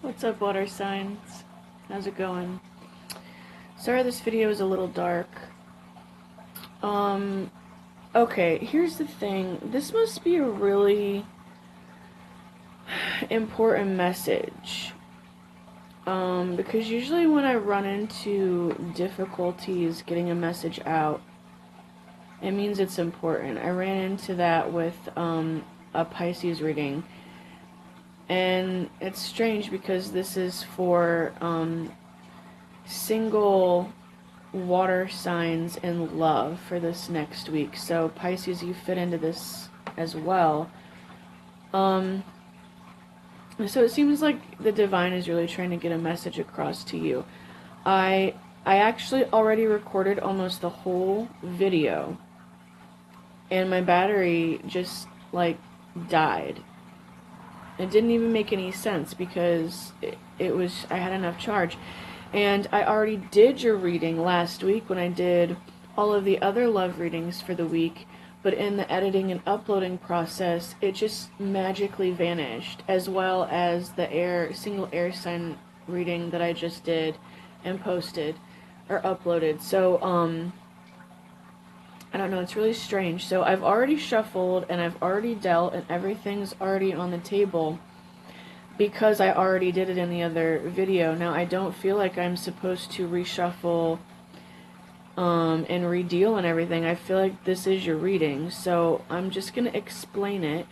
What's up, water signs? How's it going? Sorry this video is a little dark. Okay, here's the thing. This must be a really important message. Because usually when I run into difficulties getting a message out, it means it's important. I ran into that with a Pisces reading. And it's strange because this is for single water signs in love for this next week. So Pisces, you fit into this as well. So it seems like the divine is really trying to get a message across to you. I actually already recorded almost the whole video, and my battery just like died. It didn't even make any sense because I had enough charge. And I already did your reading last week when I did all of the other love readings for the week, but in the editing and uploading process, it just magically vanished, as well as the single air sign reading that I just did and posted or uploaded. So, I don't know, it's really strange. So I've already shuffled and I've already dealt and everything's already on the table because I already did it in the other video. Now I don't feel like I'm supposed to reshuffle and redeal and everything. I feel like this is your reading, so I'm just going to explain it.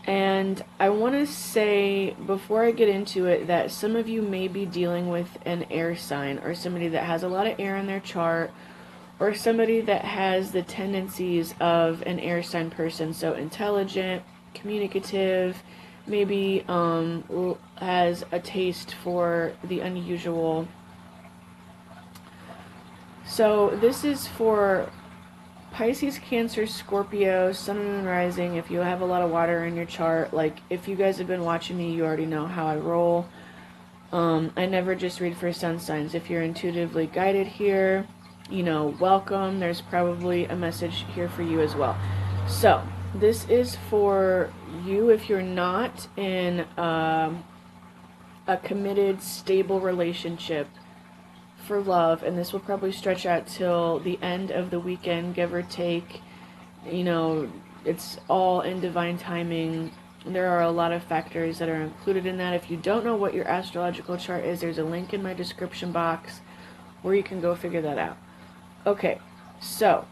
And I want to say, before I get into it, that some of you may be dealing with an air sign, or somebody that has a lot of air in their chart, or somebody that has the tendencies of an air sign person. So intelligent, communicative, maybe has a taste for the unusual. So this is for Pisces, Cancer, Scorpio, Sun, Moon, Rising. If you have a lot of water in your chart, like if you guys have been watching me, you already know how I roll. I never just read for sun signs. If you're intuitively guided here, you know, welcome. There's probably a message here for you as well. So this is for you if you're not in a committed, stable relationship for love, and this will probably stretch out till the end of the weekend, give or take. You know, it's all in divine timing. There are a lot of factors that are included in that. If you don't know what your astrological chart is, there's a link in my description box where you can go figure that out. Okay, so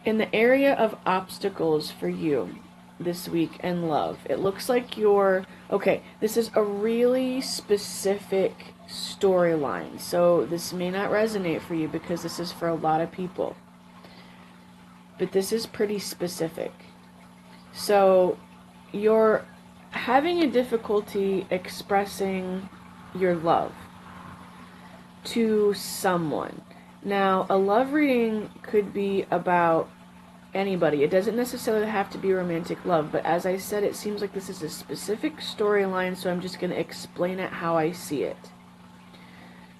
in the area of obstacles for you this week in love, it looks like this is a really specific storyline, so this may not resonate for you because this is for a lot of people, but this is pretty specific. So you're having a difficulty expressing your love to someone. Now, a love reading could be about anybody. It doesn't necessarily have to be romantic love, but as I said, it seems like this is a specific storyline, so I'm just going to explain it how I see it,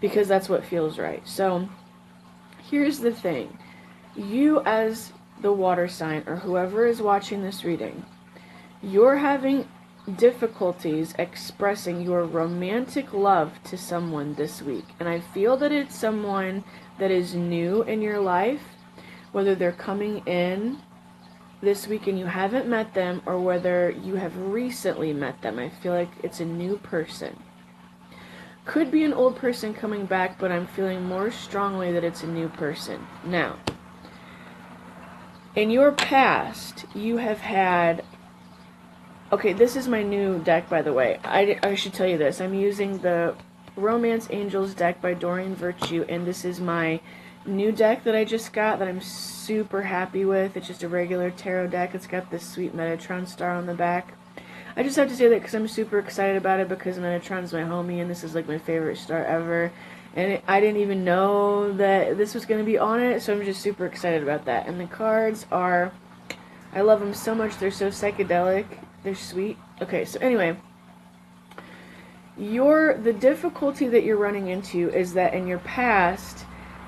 because that's what feels right. So here's the thing. You as the water sign, or whoever is watching this reading, you're having difficulties expressing your romantic love to someone this week. And I feel that it's someone that is new in your life, whether they're coming in this week and you haven't met them, or whether you have recently met them. I feel like it's a new person. Could be an old person coming back, but I'm feeling more strongly that it's a new person. Now, in your past, you have had... Okay, this is my new deck, by the way. I should tell you this. I'm using the Romance Angels deck by Doreen Virtue, and this is my new deck that I just got that I'm super happy with. It's just a regular tarot deck. It's got this sweet Metatron star on the back. I just have to say that because I'm super excited about it, because Metatron's my homie, and this is like my favorite star ever. And I didn't even know that this was going to be on it, so I'm just super excited about that. And the cards are... I love them so much. They're so psychedelic. They're sweet. Okay, so anyway, the difficulty that you're running into is that in your past,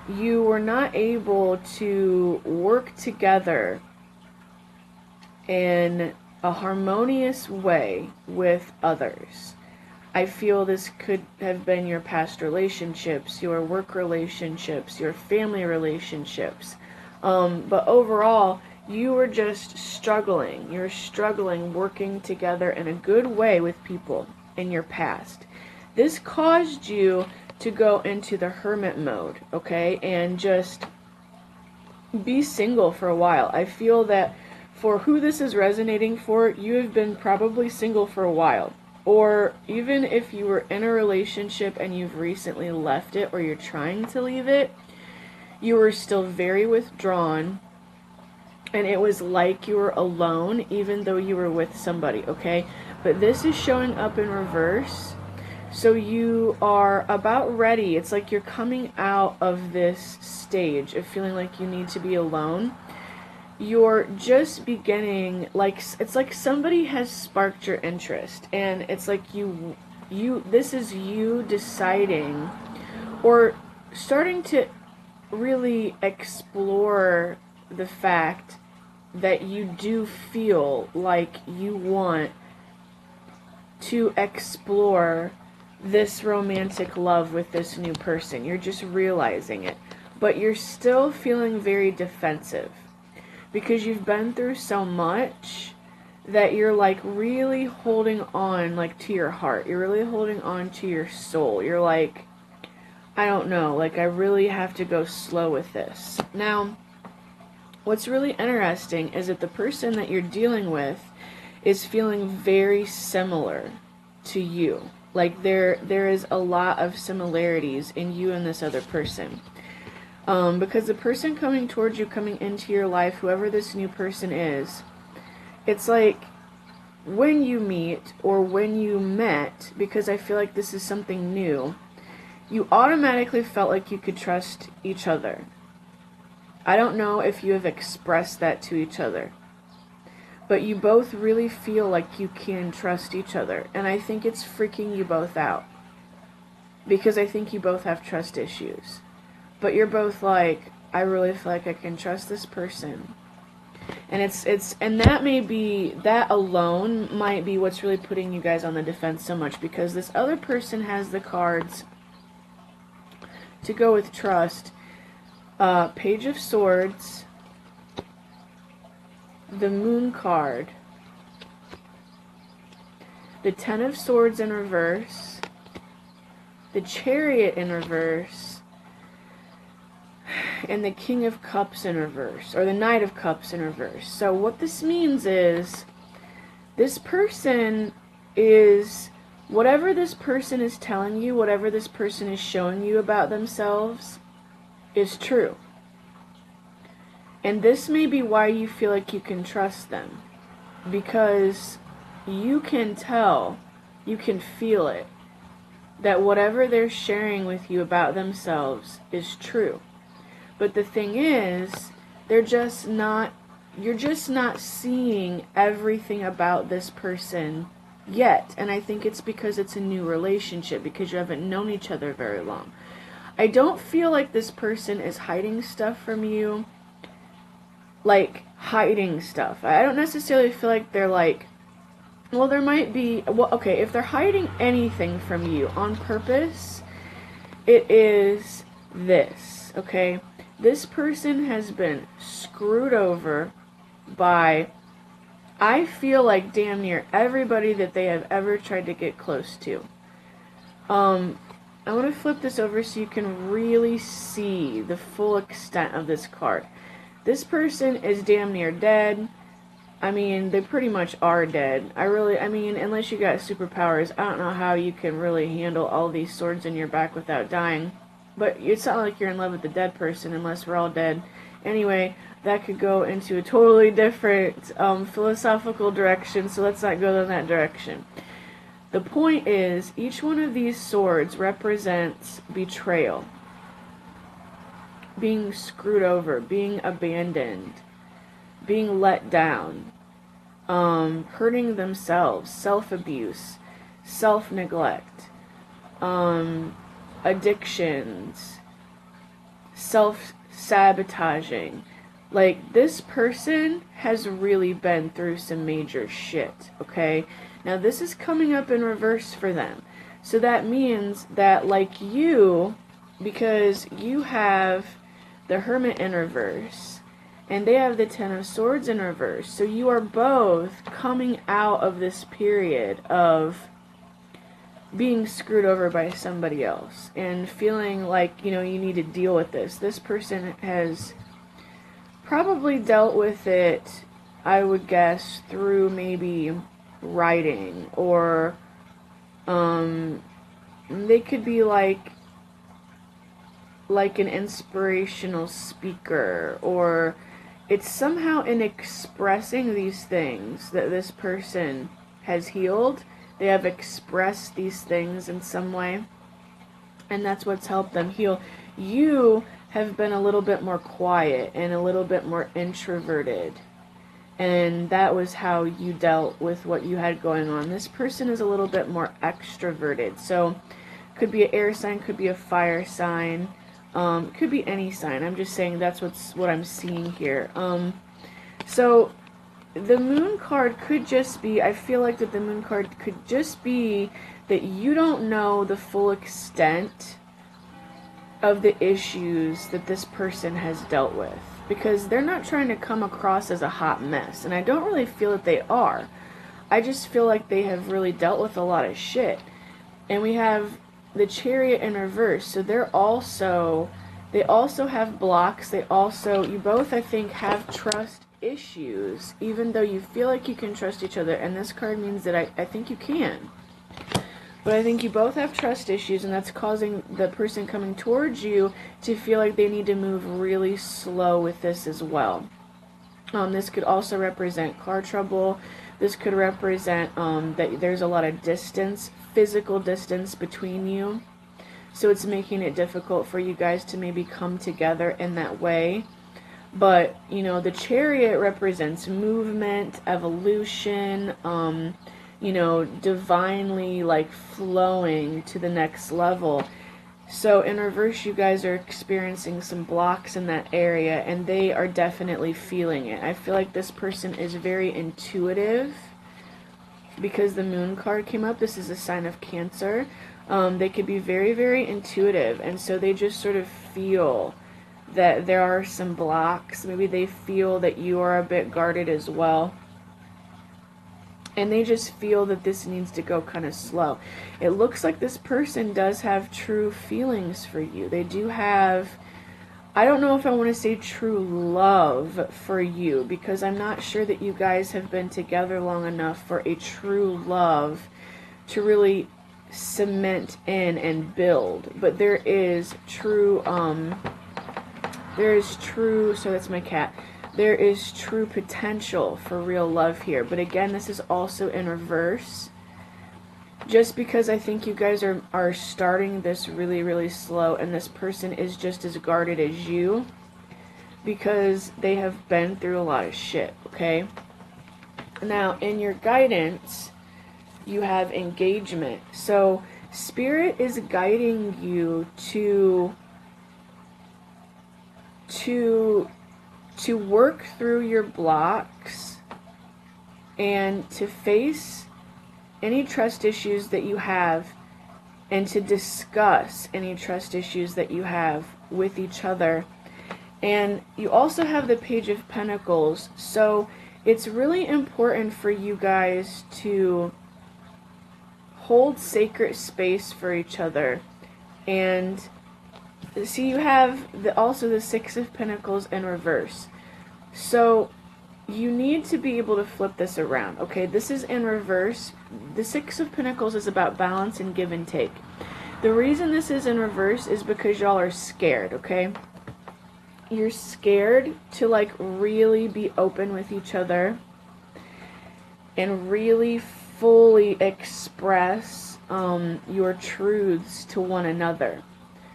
you were not able to work together in a harmonious way with others. I feel this could have been your past relationships, your work relationships, your family relationships. But overall, you were just struggling. You're struggling working together in a good way with people in your past. This caused you to go into the hermit mode, okay? And just be single for a while. I feel that for who this is resonating for, you have been probably single for a while. Or even if you were in a relationship and you've recently left it or you're trying to leave it, you were still very withdrawn and it was like you were alone even though you were with somebody, okay? But this is showing up in reverse. So you are about ready. It's like you're coming out of this stage of feeling like you need to be alone. You're just beginning, like, it's like somebody has sparked your interest, and it's like this is you deciding or starting to really explore the fact that you do feel like you want to explore this romantic love with this new person. You're just realizing it, but you're still feeling very defensive. Because you've been through so much that you're like really holding on like to your heart. You're really holding on to your soul. You're like, I don't know, like I really have to go slow with this. Now, what's really interesting is that the person that you're dealing with is feeling very similar to you. Like there is a lot of similarities in you and this other person. Because the person coming towards you, coming into your life, whoever this new person is, it's like when you meet or when you met, because I feel like this is something new, you automatically felt like you could trust each other. I don't know if you have expressed that to each other, but you both really feel like you can trust each other, and I think it's freaking you both out, because I think you both have trust issues. But you're both like, I really feel like I can trust this person. And and that alone might be what's really putting you guys on the defense so much, because this other person has the cards to go with trust. Page of Swords, the Moon card, the Ten of Swords in reverse, the Chariot in reverse, and the King of Cups in reverse, or the Knight of Cups in reverse. So what this means is, this person is, whatever this person is telling you, whatever this person is showing you about themselves, is true. And this may be why you feel like you can trust them. Because you can tell, you can feel it, that whatever they're sharing with you about themselves is true. But the thing is, you're just not seeing everything about this person yet. And I think it's because it's a new relationship, because you haven't known each other very long. I don't feel like this person is hiding stuff from you. Like, hiding stuff. I don't necessarily feel like they're like, well, there might be, well, okay, if they're hiding anything from you on purpose, it is this, okay? This person has been screwed over by, I feel like, damn near everybody that they have ever tried to get close to. I want to flip this over so you can really see the full extent of this card. This person is damn near dead. I mean, they pretty much are dead. I mean, unless you got superpowers, I don't know how you can really handle all these swords in your back without dying. But it's not like you're in love with the dead person unless we're all dead. Anyway, that could go into a totally different philosophical direction, so let's not go in that direction. The point is, each one of these swords represents betrayal. Being screwed over, being abandoned, being let down, hurting themselves, self-abuse, self-neglect, addictions, self-sabotaging. Like, this person has really been through some major shit, okay? Now this is coming up in reverse for them. So that means that, like you, because you have the Hermit in reverse, and they have the Ten of Swords in reverse, so you are both coming out of this period of being screwed over by somebody else and feeling like, you know, you need to deal with this. This person has probably dealt with it, I would guess, through maybe writing, or they could be like an inspirational speaker, or it's somehow in expressing these things that this person has healed. They have expressed these things in some way, and that's what's helped them heal. You have been a little bit more quiet and a little bit more introverted, and that was how you dealt with what you had going on. This person is a little bit more extroverted, so could be an air sign, could be a fire sign, could be any sign. I'm just saying that's what I'm seeing here. So the Moon card could just be, I feel like that the Moon card could just be that you don't know the full extent of the issues that this person has dealt with, because they're not trying to come across as a hot mess, and I don't really feel that they are. I just feel like they have really dealt with a lot of shit. And we have the Chariot in reverse, so they also have blocks. You both, I think, have trust issues, even though you feel like you can trust each other, and this card means that I think you can. But I think you both have trust issues, and that's causing the person coming towards you to feel like they need to move really slow with this as well. This could also represent car trouble. This could represent that there's a lot of distance, physical distance between you. So it's making it difficult for you guys to maybe come together in that way. But, you know, the Chariot represents movement, evolution, you know, divinely, like, flowing to the next level. So in reverse, you guys are experiencing some blocks in that area, and they are definitely feeling it. I feel like this person is very intuitive, because the Moon card came up. This is a sign of Cancer. They could be very, very intuitive, and so they just sort of feel that there are some blocks. Maybe they feel that you are a bit guarded as well, and they just feel that this needs to go kind of slow. It looks like this person does have true feelings for you. They do have, I don't know if I want to say true love for you, because I'm not sure that you guys have been together long enough for a true love to really cement in and build. But there is true, so that's my cat. There is true potential for real love here. But again, this is also in reverse. Just because I think you guys are starting this really, really slow, and this person is just as guarded as you, because they have been through a lot of shit, okay? Now, in your guidance, you have engagement. So, Spirit is guiding you to work through your blocks and to face any trust issues that you have, and to discuss any trust issues that you have with each other. And you also have the Page of Pentacles, so it's really important for you guys to hold sacred space for each other. And see, you have also the Six of Pentacles in reverse. So you need to be able to flip this around, okay? This is in reverse. The Six of Pentacles is about balance and give and take. The reason this is in reverse is because y'all are scared, okay? You're scared to, like, really be open with each other and really fully express your truths to one another.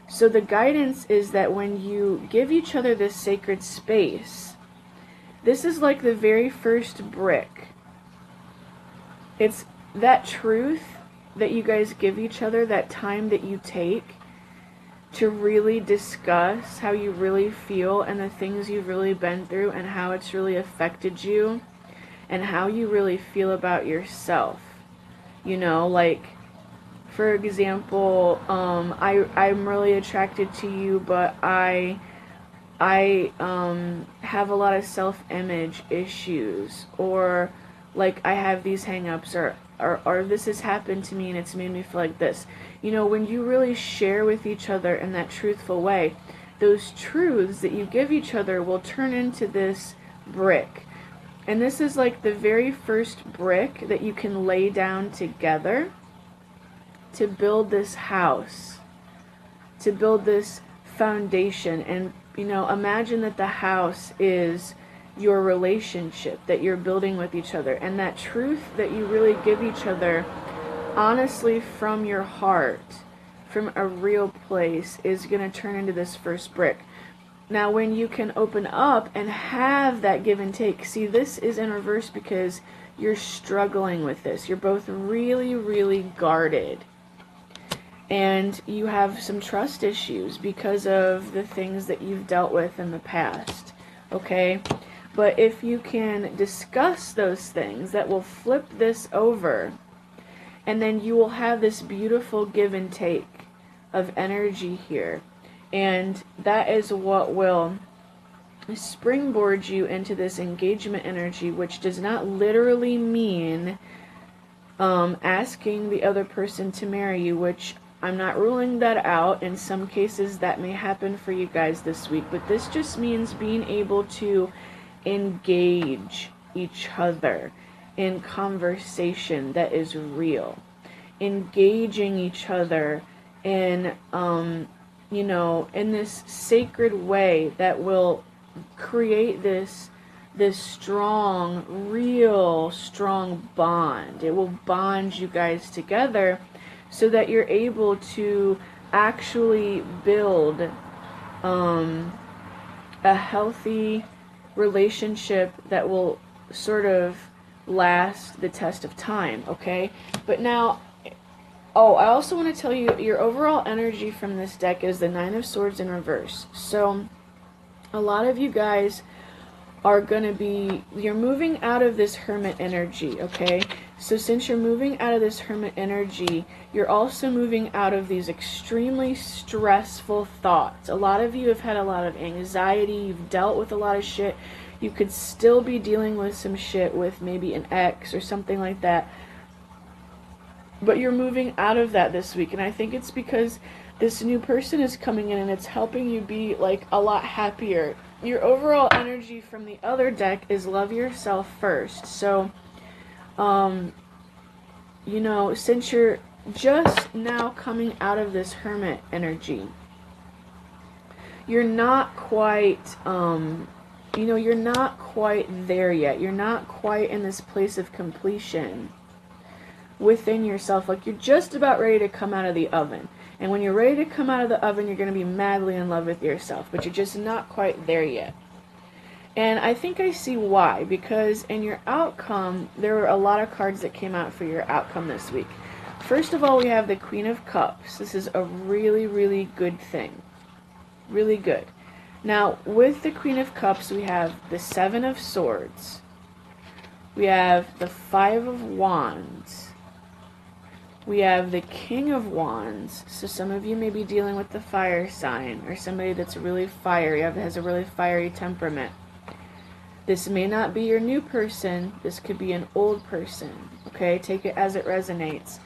So the guidance is that when you give each other this sacred space, this is like the very first brick. It's that truth that you guys give each other, that time that you take, to really discuss how you really feel and the things you've really been through and how it's really affected you and how you really feel about yourself. You know, like, for example, I'm really attracted to you, but I have a lot of self-image issues, or like I have these hang-ups, or this has happened to me and it's made me feel like this. You know, when you really share with each other in that truthful way, those truths that you give each other will turn into this brick. And this is like the very first brick that you can lay down together to build this house, to build this foundation. And, you know, imagine that the house is your relationship that you're building with each other, and that truth that you really give each other honestly from your heart, from a real place, is going to turn into this first brick. Now, when you can open up and have that give and take, see, this is in reverse because you're struggling with this. You're both really, really guarded. And you have some trust issues because of the things that you've dealt with in the past. Okay? But if you can discuss those things, that will flip this over. And then you will have this beautiful give and take of energy here. And that is what will springboard you into this engagement energy, which does not literally mean asking the other person to marry you, which I'm not ruling that out. In some cases that may happen for you guys this week, but this just means being able to engage each other in conversation that is real, engaging each other in you know, in this sacred way that will create this strong, real strong bond. It will bond you guys together so that you're able to actually build a healthy relationship that will sort of last the test of time, okay? But now, oh, I also want to tell you, your overall energy from this deck is the Nine of Swords in reverse. So, a lot of you guys are going to be, you're moving out of this Hermit energy, okay? So since you're moving out of this Hermit energy, you're also moving out of these extremely stressful thoughts. A lot of you have had a lot of anxiety, you've dealt with a lot of shit. You could still be dealing with some shit with maybe an ex or something like that. But you're moving out of that this week, and I think it's because this new person is coming in and it's helping you be like a lot happier. Your overall energy from the other deck is love yourself first. So, you know, since you're just now coming out of this Hermit energy, you're not quite, you know, you're not quite there yet. You're not quite in this place of completion within yourself. Like, you're just about ready to come out of the oven. And when you're ready to come out of the oven, you're going to be madly in love with yourself. But you're just not quite there yet. And I think I see why. Because in your outcome, there were a lot of cards that came out for your outcome this week. First of all, we have the Queen of Cups. This is a really, really good thing. Really good. Now, with the Queen of Cups, we have the Seven of Swords. We have the Five of Wands. We have the King of Wands. So some of you may be dealing with the fire sign, or somebody that's really fiery, has a really fiery temperament. This may not be your new person. This could be an old person. Okay, take it as it resonates.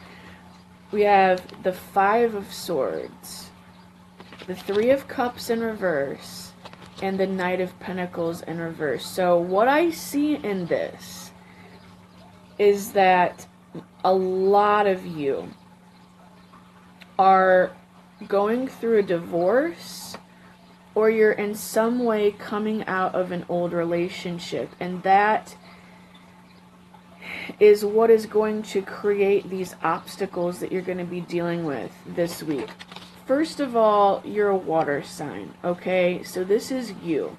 We have the Five of Swords, the Three of Cups in reverse, and the Knight of Pentacles in reverse. So what I see in this is that a lot of you are going through a divorce, or you're in some way coming out of an old relationship, and that is what is going to create these obstacles that you're going to be dealing with this week. First of all, you're a water sign, okay? So this is you.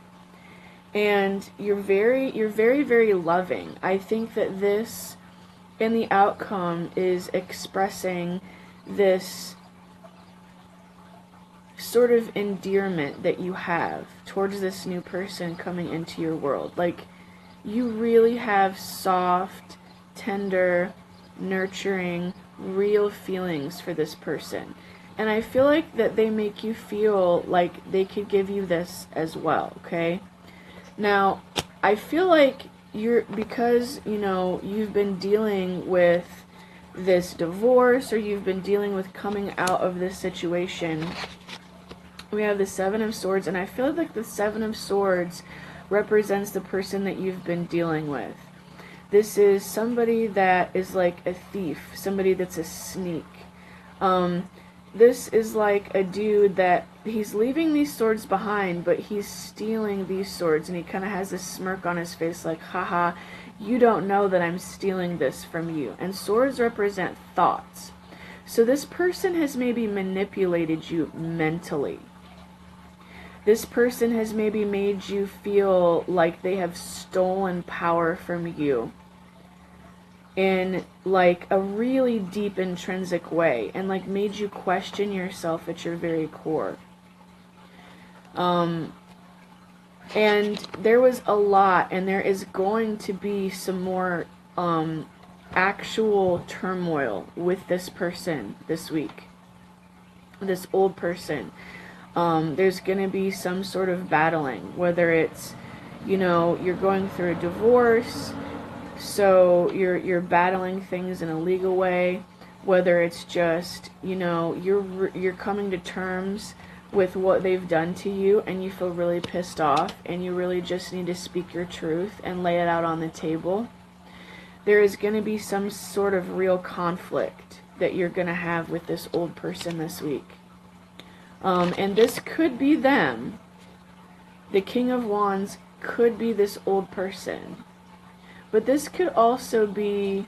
And you're very, very loving. I think that this, in the outcome, is expressing this sort of endearment that you have towards this new person coming into your world. Like, you really have soft, tender, nurturing, real feelings for this person. And I feel like that they make you feel like they could give you this as well, okay? Now, I feel like because, you know, you've been dealing with this divorce, or you've been dealing with coming out of this situation, we have the Seven of Swords, and I feel like the Seven of Swords represents the person that you've been dealing with. This is somebody that is like a thief, somebody that's a sneak. This is like a dude that he's leaving these swords behind, but he's stealing these swords, and he kind of has a smirk on his face like, haha, you don't know that I'm stealing this from you. And swords represent thoughts. So this person has maybe manipulated you mentally. This person has maybe made you feel like they have stolen power from you in like a really deep intrinsic way, and like made you question yourself at your very core. And there was a lot, and there is going to be some more actual turmoil with this person this week, this old person. There's going to be some sort of battling, whether it's, you know, you're going through a divorce, so you're battling things in a legal way, whether it's just, you know, you're coming to terms with what they've done to you, and you feel really pissed off, and you really just need to speak your truth and lay it out on the table. There is going to be some sort of real conflict that you're going to have with this old person this week. And this could be them. The King of Wands could be this old person. But this could also be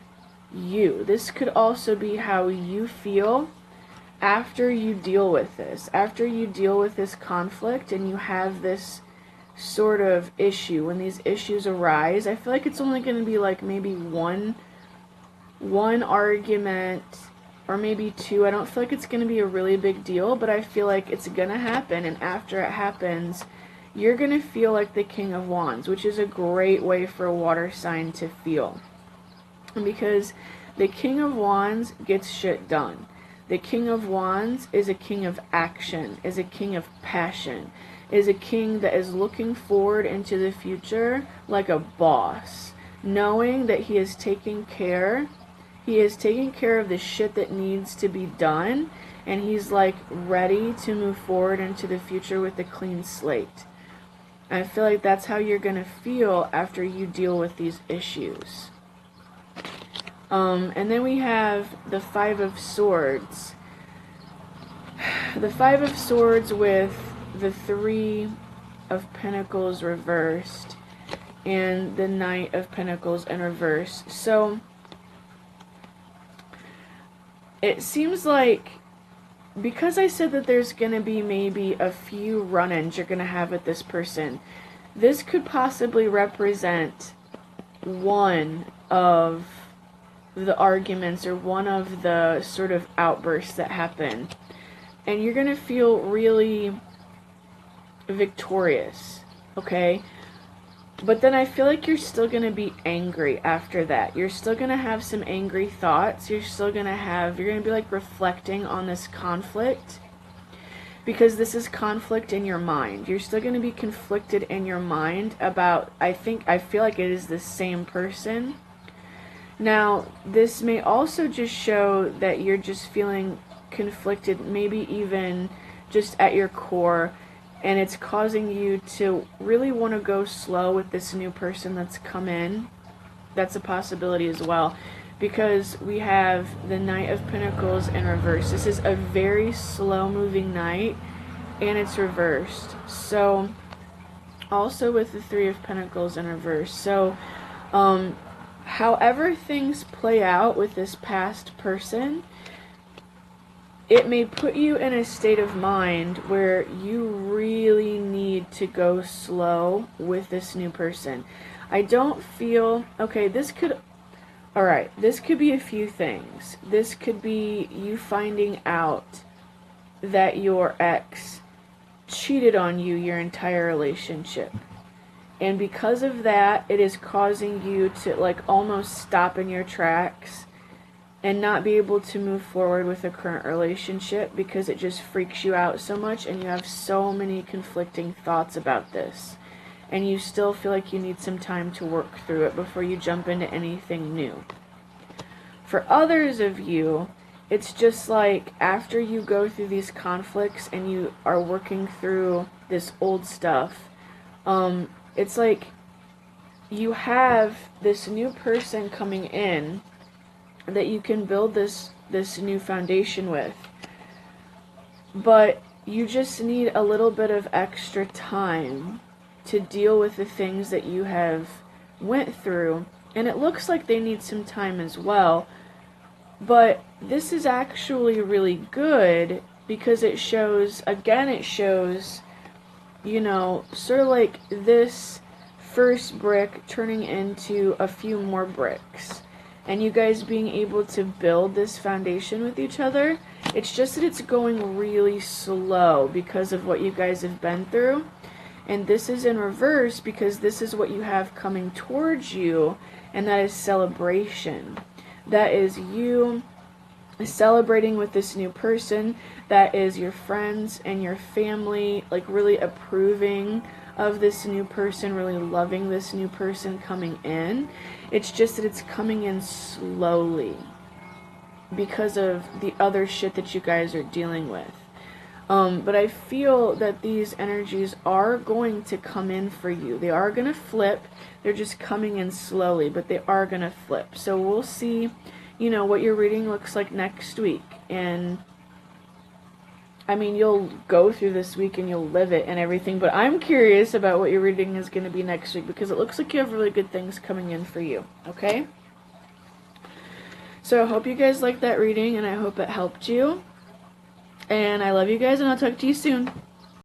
you. This could also be how you feel after you deal with this. After you deal with this conflict and you have this sort of issue. When these issues arise, I feel like it's only going to be like maybe one argument, or maybe two. I don't feel like it's going to be a really big deal, but I feel like it's going to happen. And after it happens, you're going to feel like the King of Wands, which is a great way for a water sign to feel. Because the King of Wands gets shit done. The King of Wands is a king of action, is a king of passion, is a king that is looking forward into the future like a boss, knowing that he is taking care of the shit that needs to be done, and he's like ready to move forward into the future with a clean slate. I feel like that's how you're going to feel after you deal with these issues. And then we have the Five of Swords. The Five of Swords with the Three of Pentacles reversed and the Knight of Pentacles in reverse. So it seems like, because I said that there's going to be maybe a few run-ins you're going to have with this person, this could possibly represent one of the arguments or one of the sort of outbursts that happen. And you're going to feel really victorious, okay? But then I feel like you're still going to be angry after that. You're still going to have some angry thoughts. You're going to be like reflecting on this conflict, because this is conflict in your mind. You're still going to be conflicted in your mind about, I feel like it is the same person. Now, this may also just show that you're just feeling conflicted, maybe even just at your core, and it's causing you to really want to go slow with this new person that's come in. That's a possibility as well, because we have the Knight of Pentacles in reverse. This is a very slow moving knight, and it's reversed. So also with the Three of Pentacles in reverse. So however things play out with this past person, it may put you in a state of mind where you really need to go slow with this new person. I don't feel, okay, this could be a few things. This could be you finding out that your ex cheated on you your entire relationship. And because of that, it is causing you to like almost stop in your tracks and not be able to move forward with a current relationship because it just freaks you out so much and you have so many conflicting thoughts about this. And you still feel like you need some time to work through it before you jump into anything new. For others of you, it's just like after you go through these conflicts and you are working through this old stuff, it's like you have this new person coming in that you can build this new foundation with. But you just need a little bit of extra time to deal with the things that you have went through. And it looks like they need some time as well. But this is actually really good because it shows, you know, sort of like this first brick turning into a few more bricks. And you guys being able to build this foundation with each other. It's just that it's going really slow because of what you guys have been through. And this is in reverse because this is what you have coming towards you, and that is celebration. That is you celebrating with this new person. That is your friends and your family, like really approving of this new person, really loving this new person coming in. It's just that it's coming in slowly because of the other shit that you guys are dealing with. But I feel that these energies are going to come in for you. They are going to flip. They're just coming in slowly, but they are going to flip. So we'll see, you know, what your reading looks like next week. And I mean, you'll go through this week and you'll live it and everything, but I'm curious about what your reading is going to be next week because it looks like you have really good things coming in for you, okay? So I hope you guys liked that reading and I hope it helped you. And I love you guys and I'll talk to you soon.